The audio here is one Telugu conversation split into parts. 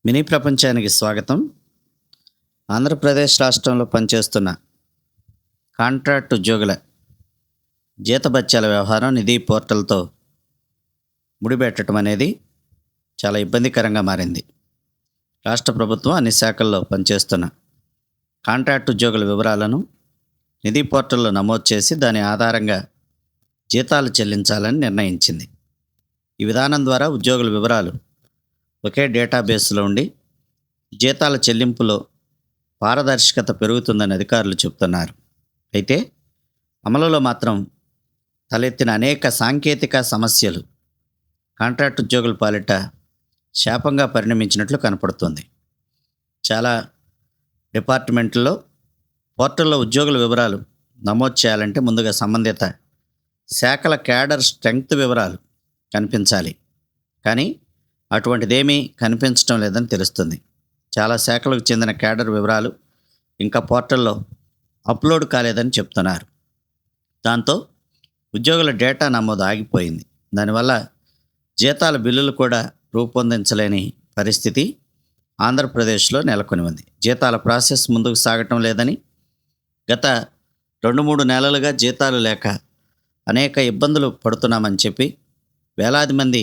మినీ ప్రపంచానికి స్వాగతం. ఆంధ్రప్రదేశ్ రాష్ట్రంలో పనిచేస్తున్న కాంట్రాక్ట్ ఉద్యోగుల జీతభత్యాల వ్యవహారం నిధి పోర్టల్తో ముడిపెట్టడం అనేది చాలా ఇబ్బందికరంగా మారింది. రాష్ట్ర ప్రభుత్వం అన్ని శాఖల్లో పనిచేస్తున్న కాంట్రాక్ట్ ఉద్యోగుల వివరాలను నిధి పోర్టల్లో నమోదు చేసి దాని ఆధారంగా జీతాలు చెల్లించాలని నిర్ణయించింది. ఈ విధానం ద్వారా ఉద్యోగుల వివరాలు ఒకే డేటాబేస్లో ఉండి జీతాల చెల్లింపులో పారదర్శకత పెరుగుతుందని అధికారులు చెబుతున్నారు. అయితే అమలులో మాత్రం తలెత్తిన అనేక సాంకేతిక సమస్యలు కాంట్రాక్ట్ ఉద్యోగుల పాలిట శాపంగా పరిణమించినట్లు కనపడుతుంది. చాలా డిపార్ట్మెంట్లలో పోర్టల్లో ఉద్యోగుల వివరాలు నమోదు చేయాలంటే ముందుగా సంబంధిత శాఖల క్యాడర్ స్ట్రెంగ్త్ వివరాలు కనిపించాలి. కానీ అటువంటిదేమీ కనిపించడం లేదని తెలుస్తుంది. చాలా శాఖలకు చెందిన క్యాడర్ వివరాలు ఇంకా పోర్టల్లో అప్లోడ్ కాలేదని చెప్తున్నారు. దాంతో ఉద్యోగుల డేటా నమోదు ఆగిపోయింది. దానివల్ల జీతాల బిల్లులు కూడా రూపొందించలేని పరిస్థితి ఆంధ్రప్రదేశ్లో నెలకొని ఉంది. జీతాల ప్రాసెస్ ముందుకు సాగటం లేదని, గత 2-3 నెలలుగా జీతాలు లేక అనేక ఇబ్బందులు పడుతున్నామని చెప్పి వేలాది మంది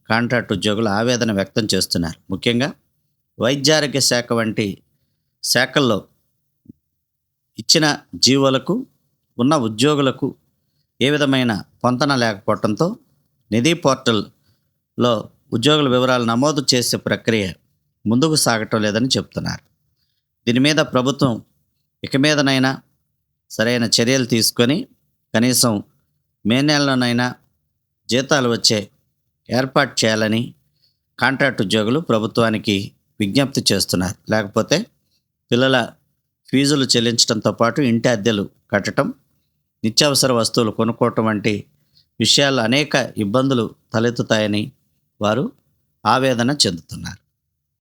కాంట్రాక్ట్ ఉద్యోగులు ఆవేదన వ్యక్తం చేస్తున్నారు. ముఖ్యంగా వైద్యారోగ్య శాఖ వంటి శాఖల్లో ఇచ్చిన జీవోలకు ఉన్న ఉద్యోగులకు ఏ విధమైన పొంతన లేకపోవడంతో నిధి పోర్టల్లో ఉద్యోగుల వివరాలు నమోదు చేసే ప్రక్రియ ముందుకు సాగటం లేదని చెప్తున్నారు. దీని మీద ప్రభుత్వం ఇక మీదనైనా సరైన చర్యలు తీసుకొని కనీసం మే నెలలోనైనా జీతాలు వచ్చే ఏర్పాటు చేయాలని కాంట్రాక్ట్ ఉద్యోగులు ప్రభుత్వానికి విజ్ఞప్తి చేస్తున్నారు. లేకపోతే పిల్లల ఫీజులు చెల్లించడంతో పాటు ఇంటి అద్దెలు కట్టడం, నిత్యావసర వస్తువులు కొనుక్కోవటం వంటి విషయాల్లో అనేక ఇబ్బందులు తలెత్తుతాయని వారు ఆవేదన చెందుతున్నారు.